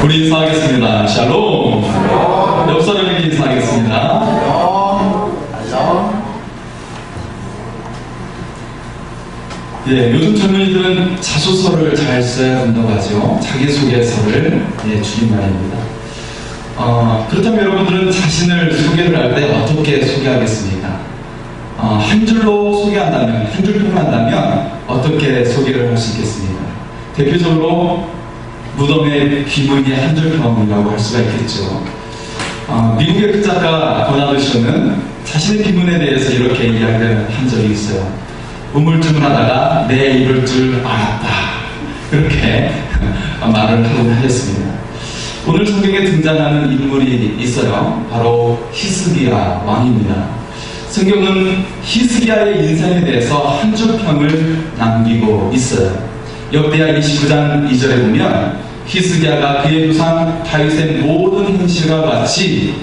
우리 인사하겠습니다. 샬롬. 옆 사람에게 인사하겠습니다. 예, 요즘 젊은이들은 자소서를 잘 써야 된다고 하죠. 자기소개서를 줄임말입니다. 그렇다면 여러분들은 자신을 소개를 할 때 어떻게 소개하겠습니까? 한 줄로 소개한다면, 한 줄평을 한다면 어떻게 소개를 할 수 있겠습니까? 대표적으로 무덤의 비문의 한 줄평이라고 할 수가 있겠죠. 미국의 극작가 버나드 쇼는 자신의 비문에 대해서 이렇게 이야기를 한 적이 있어요. 우물쭈물 하다가 내 이럴 줄 알았다. 그렇게 말을 하곤 하였습니다. 오늘 성경에 등장하는 인물이 있어요. 바로 히스기야 왕입니다. 성경은 히스기야의 인생에 대해서 한 줄 평을 남기고 있어요. 역대하 29장 2절에 보면 히스기야가 그의 조상 다윗의 모든 행실과 같이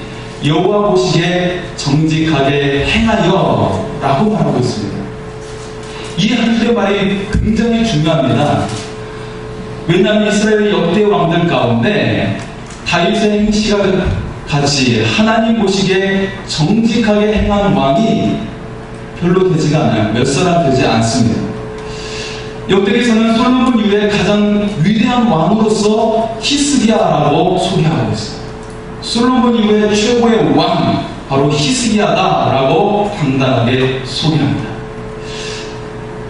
여호와 보시기에 정직하게 행하여 라고 말하고 있습니다. 이 한 줄의 말이 굉장히 중요합니다. 왜냐하면 이스라엘의 역대 왕들 가운데 다윗의 행실과 같이 하나님 보시기에 정직하게 행한 왕이 별로 되지가 않아요. 몇 사람 되지 않습니다. 역대기에서는 솔로몬 이후에 가장 위대한 왕으로서 히스기야라고 소개하고 있어요. 솔로몬 이후에 최고의 왕, 바로 히스기야다라고 당당하게 소개합니다.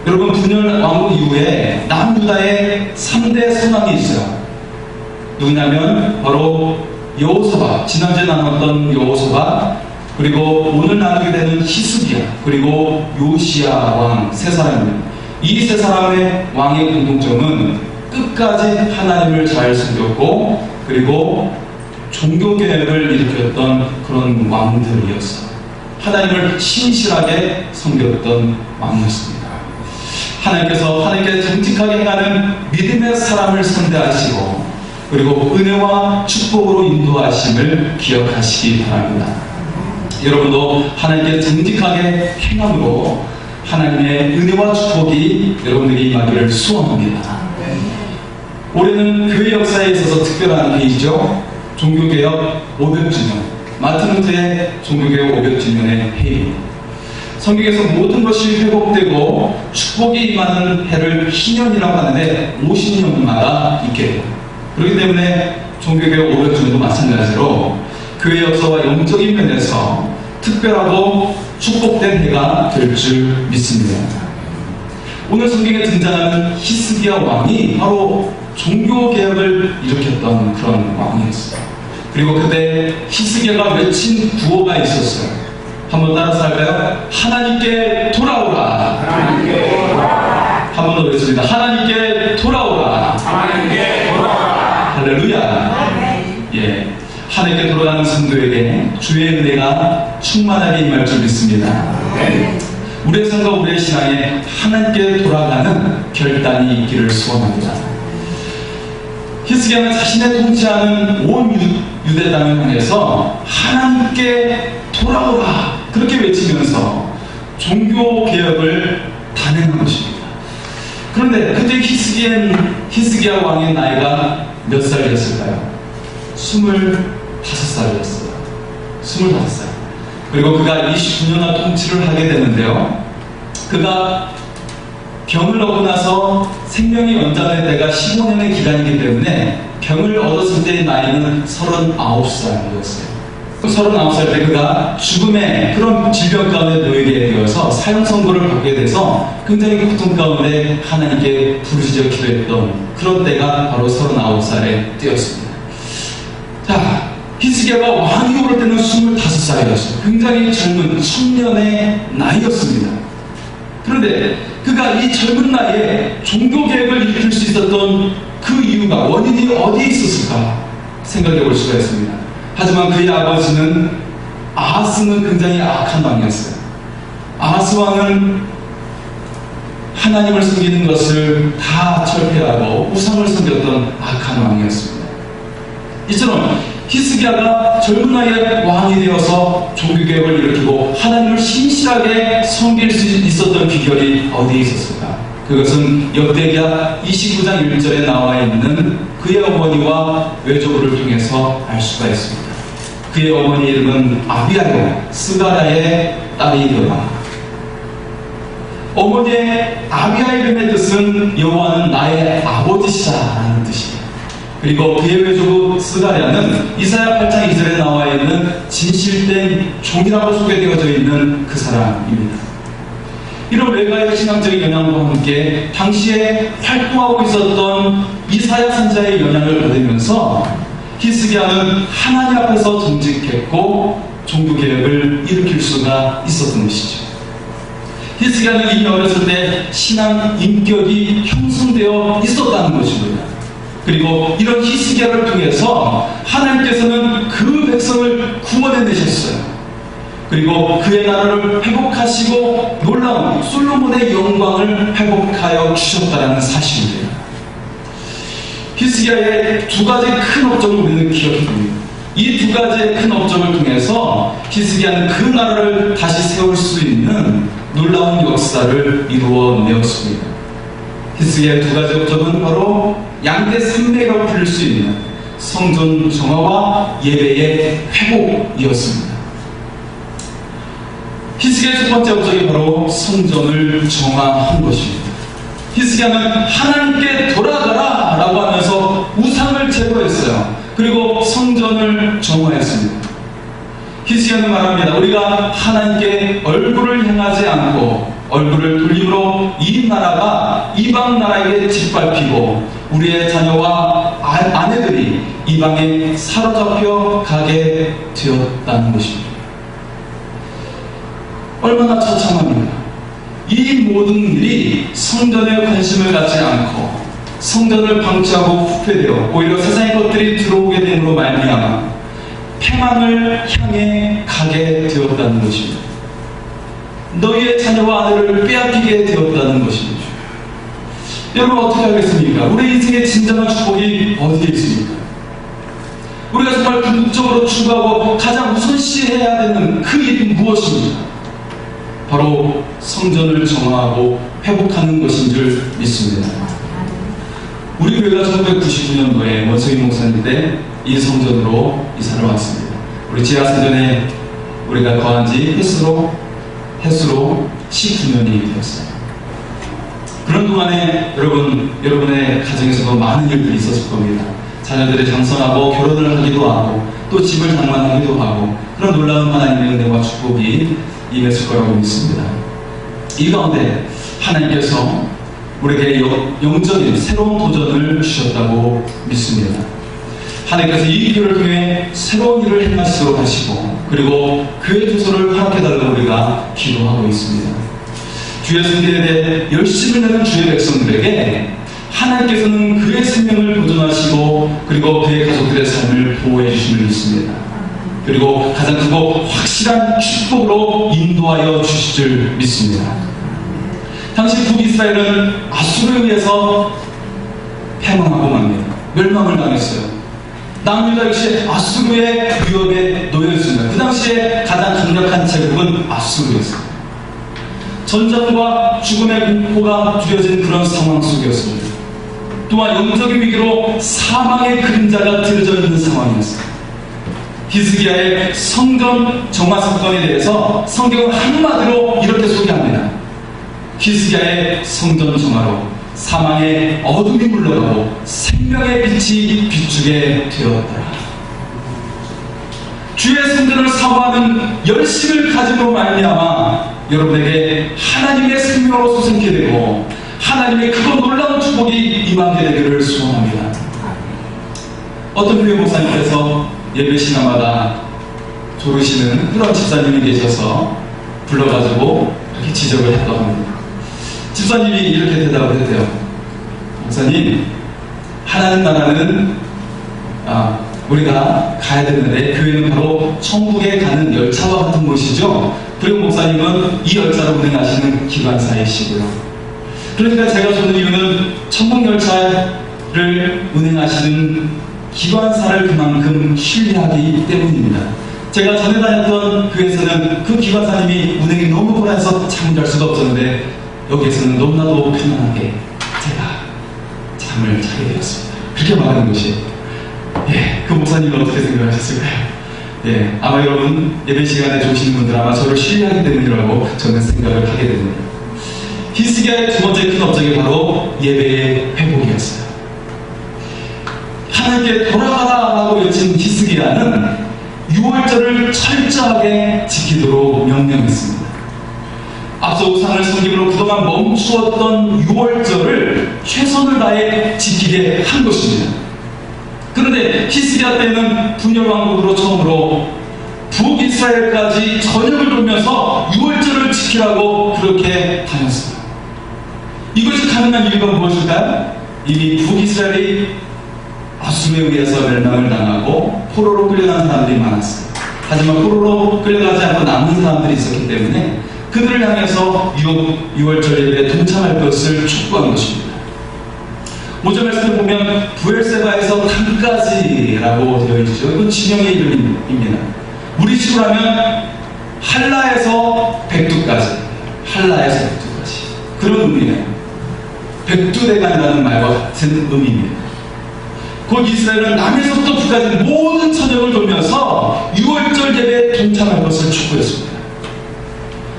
여러분, 분열 왕국 이후에 남유다에 3대 선왕이 있어요. 누구냐면 바로 여호사밧, 지난주에 나눴던 여호사밧, 그리고 오늘 나누게 되는 히스기야, 그리고 요시야 왕 세 사람입니다. 이 세 사람의 왕의 공통점은 끝까지 하나님을 잘 섬겼고, 그리고 종교개혁을 일으켰던 그런 왕들이었어요. 하나님을 신실하게 섬겼던 왕이었습니다. 하나님께서 하나님께 정직하게 행하는 믿음의 사람을 선대하시고, 그리고 은혜와 축복으로 인도하심을 기억하시기 바랍니다. 여러분도 하나님께 정직하게 행함으로 하나님의 은혜와 축복이 여러분에게 임하기를 소원합니다. 올해는 교회 역사에 있어서 특별한 해이죠. 종교개혁 500주년, 마틴 루터의 종교개혁 500주년의 해입니다. 성경에서 모든 것이 회복되고 축복이 임하는 해를 희년이라고 하는데 50년마다 있게 돼요. 그렇기 때문에 종교개혁 500주년도 마찬가지로 교회 역사와 영적인 면에서 특별하고 축복된 해가 될 줄 믿습니다. 오늘 성경에 등장하는 히스기야 왕이 바로 종교개혁을 일으켰던 그런 왕이었어요. 그리고 그때 히스기야가 외친 구호가 있었어요. 한번 따라서 할까요? 하나님께 돌아오라. 하나님께 돌아오라. 한번 더 외칩니다. 하나님께 돌아오라. 하나님께 돌아오라. 할렐루야. 예, 하나님께 돌아가는 성도에게 주의 은혜가 충만하게 임할 줄 믿습니다. 우리의 삶과 우리의 신앙에 하나님께 돌아가는 결단이 있기를 소원합니다. 히스기야는 자신의 통치하는 온 유대 땅을 향해서 하나님께 돌아오라 그렇게 외치면서 종교 개혁을 단행한 것입니다. 그런데 그때 히스기야 왕의 나이가 몇 살이었을까요? 25살이었어요. 25살. 그리고 그가 29년간 통치를 하게 되는데요. 그가 병을 얻고 나서 생명이 연장될 때가 15년의 기간이기 때문에 병을 얻었을 때의 나이는 39살이었어요. 39살 때 그가 죽음의 그런 질병 가운데 놓이게 되어서 사형 선고를 받게 돼서 굉장히 고통 가운데 하나님께 부르짖어 기도했던 그런 때가 바로 39살의 때였습니다. 자, 히스기야가 왕이 오를 때는 25살이었어요. 굉장히 젊은 청년의 나이였습니다. 그런데 그가 이 젊은 나이에 종교개혁을 일으킬 수 있었던 그 이유가, 원인이 어디에 있었을까 생각해 볼 수가 있습니다. 하지만 그의 아버지는 아하스는 굉장히 악한 왕이었어요. 아하스 왕은 하나님을 섬기는 것을 다 철폐하고 우상을 섬겼던 악한 왕이었습니다. 이처럼 히스기야가 젊은 나이에 왕이 되어서 종교개혁을 일으키고 하나님을 신실하게 섬길 수 있었던 비결이 어디에 있었을까? 그것은 역대기야 29장 1절에 나와 있는 그의 어머니와 외조부를 통해서 알 수가 있습니다. 그의 어머니 이름은 아비아요, 스가랴의 딸이더라. 어머니의 아비아 이름의 뜻은 여호와는 나의 아버지시다라는 뜻이에요. 그리고 그의 외조부 스가랴는 이사야 8장 2절에 나와 있는 진실된 종이라고 소개되어져 있는 그 사람입니다. 이런 외가의 신앙적인 영향과 함께 당시에 활동하고 있었던 이사야 선지자의 영향을 받으면서 히스기야는 하나님 앞에서 정직했고 종교개혁을 일으킬 수가 있었던 것이죠. 히스기야는 이미 어렸을 때 신앙 인격이 형성되어 있었다는 것입니다. 그리고 이런 히스기야를 통해서 하나님께서는 그 백성을 구원해내셨어요. 그리고 그의 나라를 회복하시고 놀라운 솔로몬의 영광을 회복하여 주셨다는 사실입니다. 히스기야의 두 가지 큰 업적을 우리는 기억합니다. 이 두 가지의 큰 업적을 통해서 히스기야는 그 나라를 다시 세울 수 있는 놀라운 역사를 이루어내었습니다. 히스기야의 두 가지 업적은 바로 양대 산맥이라고 부를 수 있는 성전 정화와 예배의 회복이었습니다. 히스기야의 첫 번째 업적이 바로 성전을 정화한 것입니다. 히스기야는 하나님께 돌아가라 라고 하면서 우상을 제거했어요. 그리고 성전을 정화했습니다. 히스기야는 말합니다. 우리가 하나님께 얼굴을 향하지 않고 얼굴을 돌림으로 이 나라가 이방 나라에게 짓밟히고 우리의 자녀와 아내들이 이방에 사로잡혀 가게 되었다는 것입니다. 얼마나 처참합니까? 이 모든 일이 성전에 관심을 갖지 않고 성전을 방치하고 후퇴되어 오히려 세상의 것들이 들어오게 됨으로 말미암아 패망을 향해 가게 되었다는 것입니다. 너희의 자녀와 아내를 빼앗기게 되었다는 것입니다. 여러분 어떻게 하겠습니까? 우리 인생의 진정한 축복이 어디에 있습니까? 우리가 정말 궁극적으로 추구하고 가장 우선시해야 되는 그 일이 무엇입니까? 바로 성전을 정화하고 회복하는 것인 줄 믿습니다. 우리 교회가 1999년도에 원성희 목사님 때 이 성전으로 이사를 왔습니다. 우리 지하성전에 우리가 거한 지 횟수로 19년이 되었어요. 그런 동안에 여러분의 가정에서도 많은 일들이 있었을 겁니다. 자녀들이 장성하고 결혼을 하기도 하고 또 집을 장만하기도 하고 그런 놀라운 하나님의 은혜와 축복이 임했을 거라고 믿습니다. 이 가운데 하나님께서 우리에게 영적인 새로운 도전을 주셨다고 믿습니다. 하나님께서 이 기회를 통해 새로운 일을 행하시도록 하시고 그리고 그의 조소를 허락해달라고 우리가 기도하고 있습니다. 주의 승리에 대해 열심을 내는 주의 백성들에게 하나님께서는 그의 생명을 보존하시고 그리고 그의 가족들의 삶을 보호해 주심을 믿습니다. 그리고 가장 크고 확실한 축복으로 인도하여 주실 줄 믿습니다. 당시 북이스라엘은 아수르에 의해서 패망하고 맙니다. 멸망을 당했어요. 남유다 역시 아수르의 위협에 놓여 있습니다. 그 당시에 가장 강력한 제국은 아수르였습니다. 전쟁과 죽음의 공포가 두려진 그런 상황 속이었습니다. 또한 영적인 위기로 사망의 그림자가 들어져 있는 상황이었습니다. 히스기야의 성전 정화 사건에 대해서 성경은 한마디로 이렇게 소개합니다. 히스기야의 성전 정화로 사망의 어둠이 물러가고 생명의 빛이 비추게 되었더라. 주의 성전을 사모하는 열심을 가지고 말미암아 여러분에게 하나님의 생명으로 솟게 되고 하나님의 크고 놀라운 축복이 임하게 되기를 소원합니다. 어떤 교회 목사님께서 예배 시간마다 조르시는 그런 집사님이 계셔서 불러가지고 이렇게 지적을 했다고 합니다. 집사님이 이렇게 대답을 했대요. 목사님, 하나님 나라는 우리가 가야 되는데 교회는 바로 천국에 가는 열차와 같은 곳이죠. 그리고 목사님은 이 열차를 운행하시는 기관사이시고요. 그러니까 제가 좋은 이유는 천국 열차를 운행하시는 기관사를 그만큼 신뢰하기 때문입니다. 제가 전에 다녔던 교회에서는 그 기관사님이 운행이 너무 불안해서 잠을 잘 수가 없었는데 여기에서는 너무나도 편안하게 제가 잠을 자게 되었습니다. 그렇게 말하는 것이, 그 목사님은 어떻게 생각하셨을까요? 아마 여러분 예배 시간에 오시는 분들 아마 저를 신뢰하기 때문이라고 저는 생각을 하게 됩니다. 히스기야의 두 번째 큰 업적이 바로 예배의 회복이었어요. 하나님께 돌아가라라고 외친 히스기야는 유월절을 철저하게 지키도록 명령했습니다. 앞서 우상을 섬김으로 그동안 멈추었던 유월절을 최선을 다해 지키게 한 것입니다. 그런데 히스기야 때는 분열왕국으로 처음으로 북이스라엘까지 전역을 돌면서 유월절을 지키라고 그렇게 다녔습니다. 이것이 가능한 이유가 무엇일까요? 이미 북이스라엘이 아수르에 의해서 멸망을 당하고 포로로 끌려간 사람들이 많았어요. 하지만 포로로 끌려가지 않고 남은 사람들이 있었기 때문에 그들을 향해서 유월절 예배에 동참할 것을 촉구한 것입니다. 5절 말씀을 보면 부엘세바에서 단까지라고 되어 있죠. 이건 지명의 이름입니다. 우리식으로 하면 할라에서 백두까지, 할라에서 백두까지, 그런 의미예요. 백두대간이라는 말과 같은 의미입니다. 곧 이스라엘은 남에서부터 북까지 모든 천역을 돌면서 유월절 예배에 동참할 것을 촉구했습니다.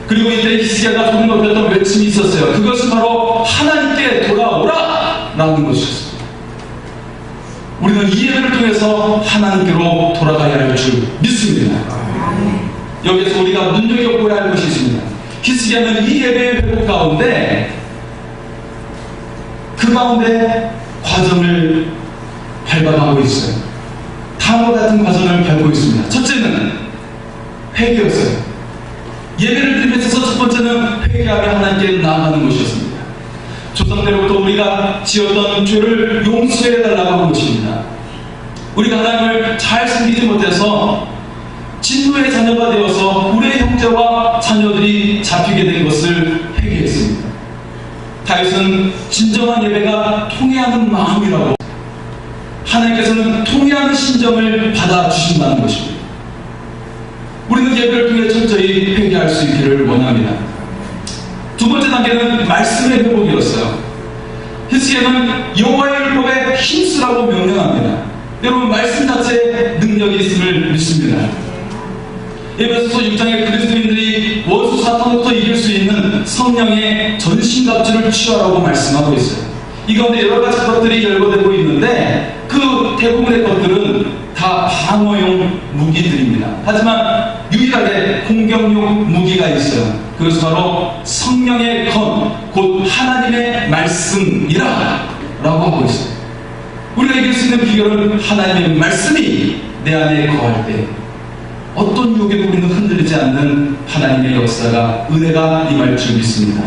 그리고 이때 히스기야가 조금 높였던 외침이 있었어요. 그것은 바로 하나님께 돌아오라 라는 것이었습니다. 우리는 이 예배를 통해서 하나님께로 돌아가야 할 줄 믿습니다. 여기서 우리가 눈여겨보아야 할 것이 있습니다. 히스기야는 이 예배의 회복 가운데 그 가운데 과정을 밟아가고 있어요. 다음과 같은 과정을 밟고 있습니다. 첫째는 회개였어요. 예배를 드리면서 첫 번째는 회개하며 하나님께 나아가는 것이었습니다. 조상때로부터 우리가 지었던 죄를 용서해달라고 하는 것입니다. 우리가 하나님을 잘 섬기지 못해서 진노의 자녀가 되어서 우리의 형제와 자녀들이 잡히게 된 것을 회개했습니다. 다윗은 진정한 예배가 통회하는 마음이라고, 하나님께서는 통회하는 심정을 받아주신다는 것입니다. 우리는 예배를 통해 철저히 회개할 수 있기를 원합니다. 두 번째 단계는 말씀의 회복이었어요. 히스기야는 여호와의 율법에 힘쓰라고 명령합니다. 여러분, 말씀 자체에 능력이 있음을 믿습니다. 에베소서 6장에 그리스도인들이 원수 사탄부터 이길 수 있는 성령의 전신갑주를 취하라고 말씀하고 있어요. 이 가운데 여러 가지 것들이 열거되고 있는데 그 대부분의 것들은 다 방어용 무기들입니다. 하지만 유일하게 공격용 무기가 있어요. 그것은 바로 성령의 건, 곧 하나님의 말씀이라 라고 하고 있어요. 우리가 이길 수 있는 비결은 하나님의 말씀이 내 안에 거할 때 어떤 유혹에도 우리는 흔들리지 않는 하나님의 역사가, 은혜가 임할 줄 믿습니다.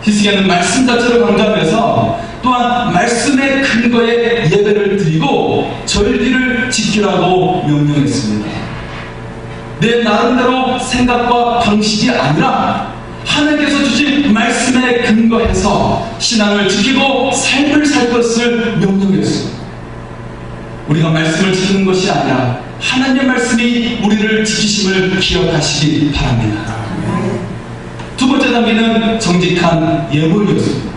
히스기야는 말씀 자체를 강조하면서 또한 말씀의 근거에 예배를 드리고 절기를 지키라고 명령했습니다. 내 나름대로 생각과 방식이 아니라 하나님께서 주신 말씀에 근거해서 신앙을 지키고 삶을 살 것을 명령했습니다. 우리가 말씀을 지키는 것이 아니라 하나님의 말씀이 우리를 지키심을 기억하시기 바랍니다. 두 번째 단계는 정직한 예물이었습니다.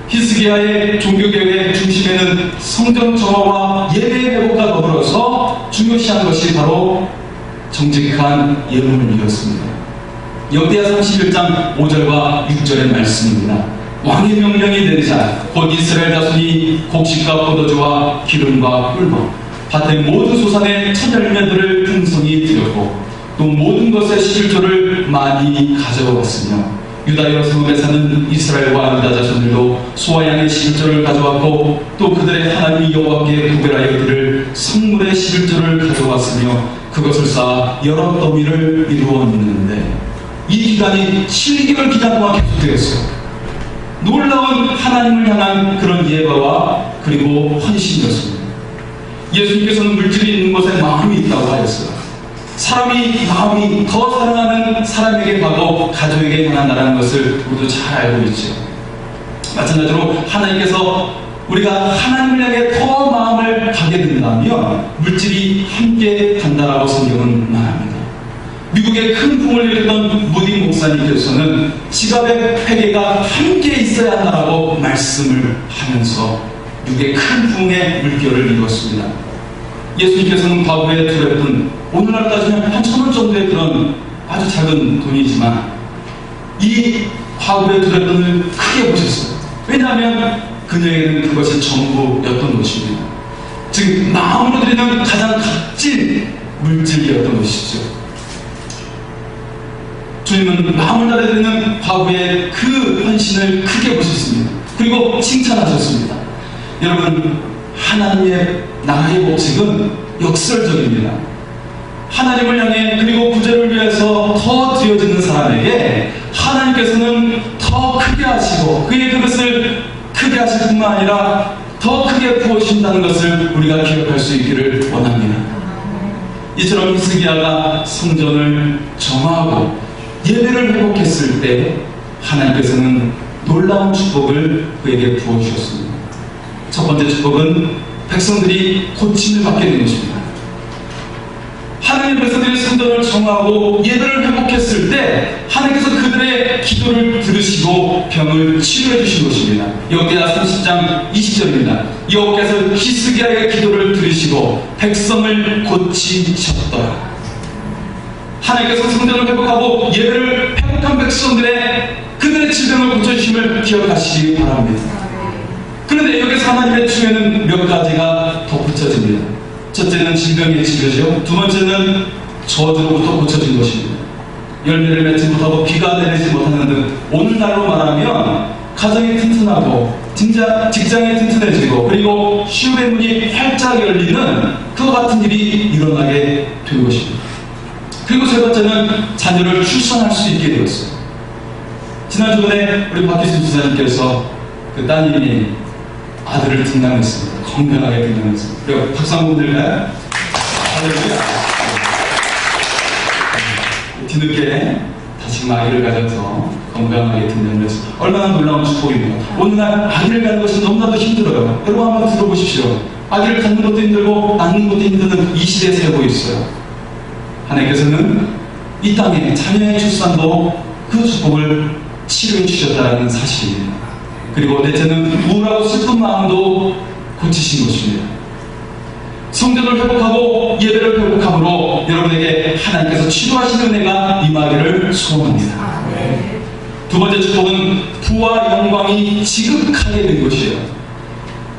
히스기야의 종교개혁의 중심에는 성전 정화와 예배의 회복과 더불어서 중요시한 것이 바로 정직한 예물이었습니다. 역대하 31장 5절과 6절의 말씀입니다. 왕의 명령이 내리자 곧 이스라엘 자손이 곡식과 포도주와 기름과 꿀과 밭의 모든 소산의 첫 열매들을 풍성히 드렸고 또 모든 것의 11조를 많이 가져왔으며 유다 여러 성읍에 사는 이스라엘과 유다 자손들도 소와 양의 11조를 가져왔고 또 그들의 하나님 여호와께 구별하여 드릴 성물의 11조를 가져왔으며 그것을 쌓아 여러 더미를 이루었는데 이 기간이 7개월 기간 동안 계속되었어요. 놀라운 하나님을 향한 그런 예배와 그리고 헌신이었습니다. 예수님께서는 물질이 있는 것에 마음이 있다고 하였어요. 사람이 마음이 더 사랑하는 사람에게 가고 가족에게 향한다는 것을 모두 잘 알고 있죠. 마찬가지로 하나님께서 우리가 하나님을 향해 더 마음을 가게 된다면 물질이 함께 간다라고 성경은 말합니다. 미국의 큰 풍을 일으켰던 무디 목사님께서는 지갑의 회개가 함께 있어야 한다라고 말씀을 하면서 육의 큰 부흥의 물결을 이루었습니다. 예수님께서는 과거에 두렸던 오늘날 따지면 한 1,000원 정도의 그런 아주 작은 돈이지만 이 과거에 두렸던 돈을 크게 보셨어요. 왜냐하면 그녀에게는 그것이 전부였던 것입니다. 즉 마음으로 드리는 가장 값진 물질이었던 것이죠. 주님은 마음을 다해 드리는 과거의 그 헌신을 크게 보셨습니다. 그리고 칭찬하셨습니다. 여러분, 하나님의 나라의 법칙은 역설적입니다. 하나님을 향해 그리고 구제를 위해서 더 드려지는 사람에게 하나님께서는 더 크게 하시고 그의 그것을 크게 하실 뿐만 아니라 더 크게 부어주신다는 것을 우리가 기억할 수 있기를 원합니다. 이처럼 히스기야가 성전을 정하고 예배를 회복했을 때 하나님께서는 놀라운 축복을 그에게 부어주셨습니다. 첫 번째 축복은 백성들이 고침을 받게 된 것입니다. 하나님의 백성들이 성전을 정하고 예배를 회복했을 때 하나님께서 그들의 기도를 들으시고 병을 치료해 주신 것입니다. 여호수아 30장 20절입니다. 여호와께서 히스기야의 기도를 들으시고 백성을 고치셨더라. 하나님께서 성전을 회복하고 예배를 회복한 백성들의 그들의 질병을 고쳐주심을 기억하시기 바랍니다. 그런데 여기서 하나님의 축에는 몇 가지가 덧붙여집니다. 첫째는 질병의 치료죠. 두 번째는 저주로부터 고쳐진 것입니다. 열매를 맺지 못하고 비가 내리지 못하는 등 오늘날로 말하면 가정이 튼튼하고 직장이 튼튼해지고 그리고 시험의 문이 활짝 열리는 그와 같은 일이 일어나게 된 것입니다. 그리고 세 번째는 자녀를 출산할 수 있게 되었어요. 지난주에 우리 박기순 지사님께서 그 따님이 아들을 등남했습니다. 건강하게 등남했습니다. 그리고 박수 한번 드릴까요? 할렐루야. 뒤늦게 다시 아기를 가져서 건강하게 등장을 했습니다. 얼마나 놀라운 축복입니다. 오늘날 아기를 갖는 것은 너무나도 힘들어요. 여러분 한번 들어보십시오. 아기를 갖는 것도 힘들고 낳는 것도 힘든 이 시대에 살고 있어요. 하나님께서는 이 땅에 자녀의 출산도 그 축복을 치료해 주셨다는 사실입니다. 그리고 넷째는 우울하고 슬픈 마음도 고치신 것입니다. 성전을 회복하고 예배를 회복함으로 여러분에게 하나님께서 치료하시는 은혜가 임하기를 소원합니다. 두 번째 축복은 부와 영광이 지극하게 된 것이에요.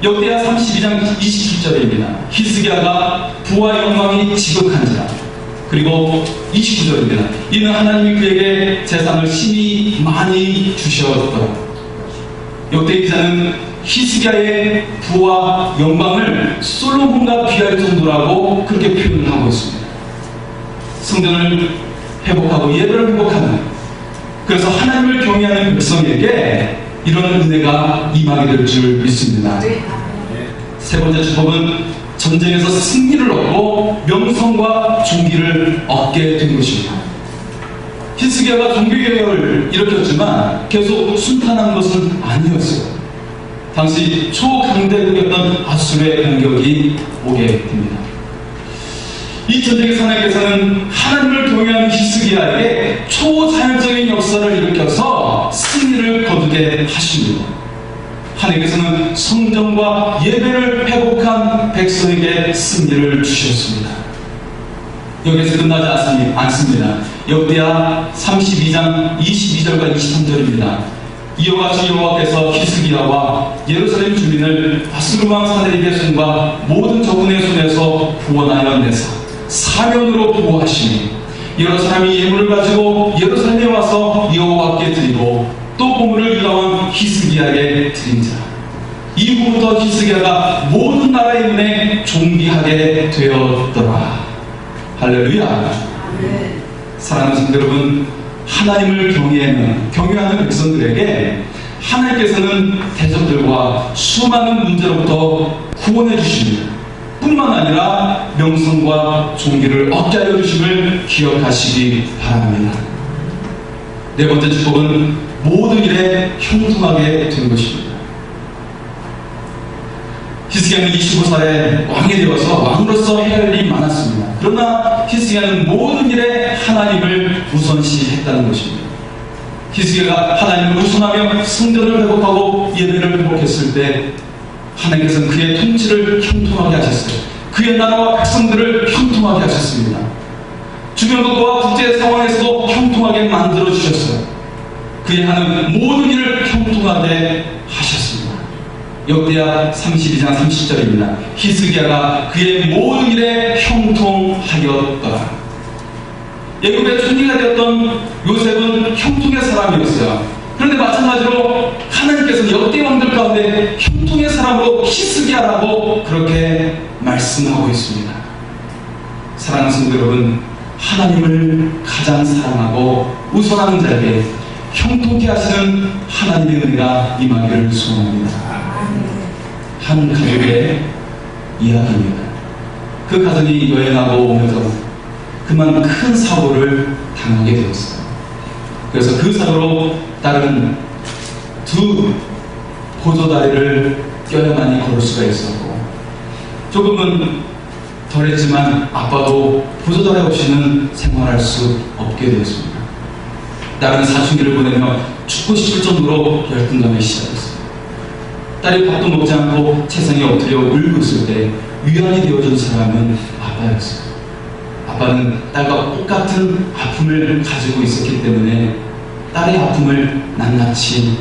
역대하 32장 27절입니다. 히스기야가 부와 영광이 지극한지라. 그리고 29절입니다. 이는 하나님이 그에게 재산을 심히 많이 주셨더라. 역대 기자는 히스기야의 부와 영광을 솔로몬과 비할 정도라고 그렇게 표현을 하고 있습니다. 성전을 회복하고 예배를 회복하는, 그래서 하나님을 경외하는 백성에게 이런 은혜가 임하게 될 줄 믿습니다. 세 번째 축복은 전쟁에서 승리를 얻고 명성과 존귀를 얻게 된 것입니다. 히스기야가 종교개혁을 일으켰지만 계속 순탄한 것은 아니었어요. 당시 초강대국이었던 아수르의 공격이 오게 됩니다. 이 전쟁에서 하나님께서는 하나님을 경외하는 히스기야에게 초자연적인 역사를 일으켜서 승리를 거두게 하십니다. 하나님께서는 성전과 예배를 회복한 백성에게 승리를 주셨습니다. 여기서 끝나지 않습니다. 역대하 32장 22절과 23절입니다. 이와 같이 여호와께서 히스기야와 예루살렘 주민을 아수르 왕 사데립의 손과 모든 적군의 손에서 구원하여 내사 사면으로 보호하시니 여러 사람이 예물을 가지고 예루살렘에 와서 여호와께 드리고 또 보물을 유다 왕 히스기야에게 드린지라. 이후부터 히스기야가 모든 나라의 눈에 존귀하게 되었더라. 할렐루야. 사랑하는 성도 여러분, 하나님을 경외하는 백성들에게 하나님께서는 대적들과 수많은 문제로부터 구원해 주십니다. 뿐만 아니라 명성과 존귀를 얻게 하여 주심을 기억하시기 바랍니다. 네 번째 축복은 모든 일에 형통하게 된 것입니다. 히스기야는 25살에 왕이 되어서 왕으로서 해야 할 일이 많았습니다. 그러나 히스기야는 모든 일에 하나님을 우선시했다는 것입니다. 히스기야가 하나님을 우선하며 성전을 회복하고 예배를 회복했을 때 하나님께서는 그의 통치를 형통하게 하셨어요. 그의 나라와 백성들을 형통하게 하셨습니다. 주변 것과 국제 상황에서도 형통하게 만들어 주셨어요. 그의 하는 모든 일을 형통하게 하셨습니다. 역대하 32장 30절입니다. 히스기야가 그의 모든 일에 형통하였더라. 애굽의 총리가 되었던 요셉은 형통의 사람이었어요. 그런데 마찬가지로 하나님께서는 역대 왕들 가운데 형통의 사람으로 히스기야라고 그렇게 말씀하고 있습니다. 사랑하는 성도 여러분, 하나님을 가장 사랑하고 우선하는 자에게 형통케 하시는 하나님의 은혜가 임하기를 소원합니다. 한 가족의 이야기입니다. 그 가정이 여행하고 오면서 그만 큰 사고를 당하게 되었어요. 그래서 그 사고로 다른 두 보조다리를 껴야만이 걸을 수가 있었고, 조금은 덜했지만 아빠도 보조다리 없이는 생활할 수 없게 되었습니다. 다른 사춘기를 보내며 죽고 싶을 정도로 열등감에 시작했어요. 딸이 밥도 먹지 않고 채상에 엎드려 울고 있을 때 위안이 되어준 사람은 아빠였어요. 아빠는 딸과 똑같은 아픔을 가지고 있었기 때문에 딸의 아픔을 낱낱이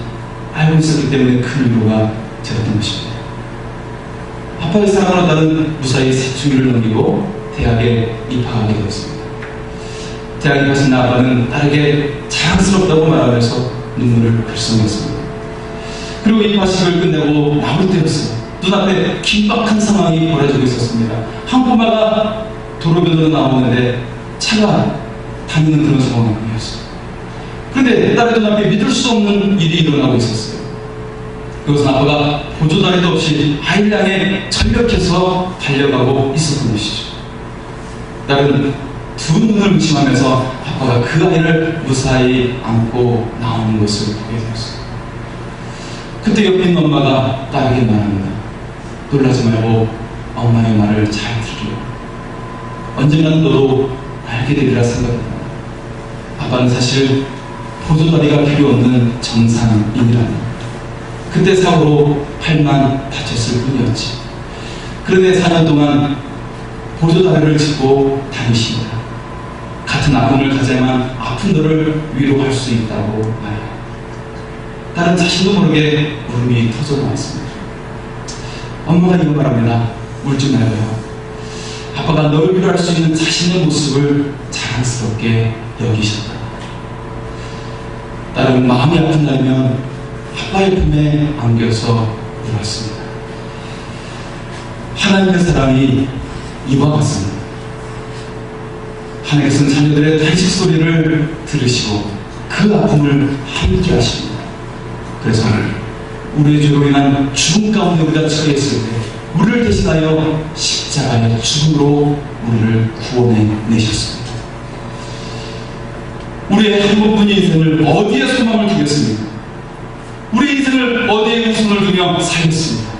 알고 있었기 때문에 큰 위로가 되었던 것입니다. 아빠의 사랑으로 딸은 무사히 사춘기를 넘기고 대학에 입학하게 되었습니다. 대학 입학하신 아빠는 딸에게 자랑스럽다고 말하면서 눈물을 글썽였습니다. 그리고 입학식을 끝내고 나올 때였어요. 눈앞에 긴박한 상황이 벌어지고 있었습니다. 한 꼬마가 도로변으로 나오는데 차가 다니는 그런 상황이었어요. 그런데 딸의 눈앞에 믿을 수 없는 일이 일어나고 있었어요. 그것은 아빠가 보조다리도 없이 아이를 향해 전력해서 달려가고 있었던 것이죠. 딸은 두 눈을 의심하면서 아빠가 그 아이를 무사히 안고 나오는 것을 보게 되었어요. 그때 옆에 있는 엄마가 딸에게 말합니다. 놀라지 말고 엄마의 말을 잘 들으려. 언젠가는 너도 알게 되리라 생각합니다. 아빠는 사실 보조다리가 필요 없는 정상인이랍니다. 그때 사고로 팔만 다쳤을 뿐이었지. 그런데 4년 동안 보조다리를 짚고 다니십니다. 같은 아픔을 가져야만 아픈 너를 위로할 수 있다고 말해요. 딸은 자신도 모르게 울음이 터져 나왔습니다. 엄마가 이거 말합니다. 울지 말고요. 아빠가 너를 위로할 수 있는 자신의 모습을 자랑스럽게 여기셨다. 딸은 마음이 아픈 날이면 아빠의 품에 안겨서 울었습니다. 하나님의 사랑이 이와 같습니다. 하나님께서는 자녀들의 탄식 소리를 들으시고 그 아픔을 함께 하십니다. 그래서 우리의 죄로 인한 죽음 가운데 우리가 처해 있을 때 우리를 대신하여 십자가의 죽음으로 우리를 구원해 내셨습니다. 우리의 한 번뿐인 인생을 어디에 소망을 두겠습니까? 우리 인생을 어디에 우선을 두며 살겠습니까?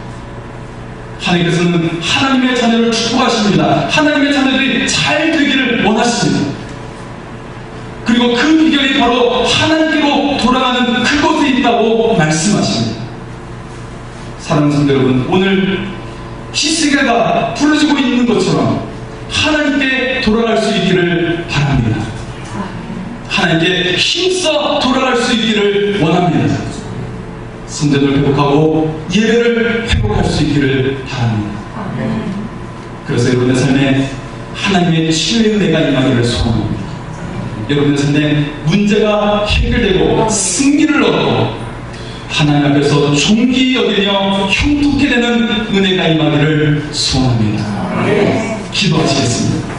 하나님께서는 하나님의 자녀를 축복하십니다. 하나님의 자녀들이 잘 되기를 원하십니다. 그리고 그 비결이 바로 하나님께로 돌아가는 그곳에 있다고 말씀하십니다. 사랑하는 성도 여러분, 오늘 히스기야가 부르짖고 있는 것처럼 하나님께 돌아갈 수 있기를 바랍니다. 하나님께 힘써 돌아갈 수 있기를 원합니다. 성전을 회복하고 예배를 회복할 수 있기를 바랍니다. 그래서 여러분의 삶에 하나님의 치유의 은혜가 임하기를 소원합니다. 여러분의 삶에 문제가 해결되고 승리를 얻고 하나님 앞에서 존귀 여기며 형통케 되는 은혜가 임하기를 소원합니다. 기도하시겠습니다.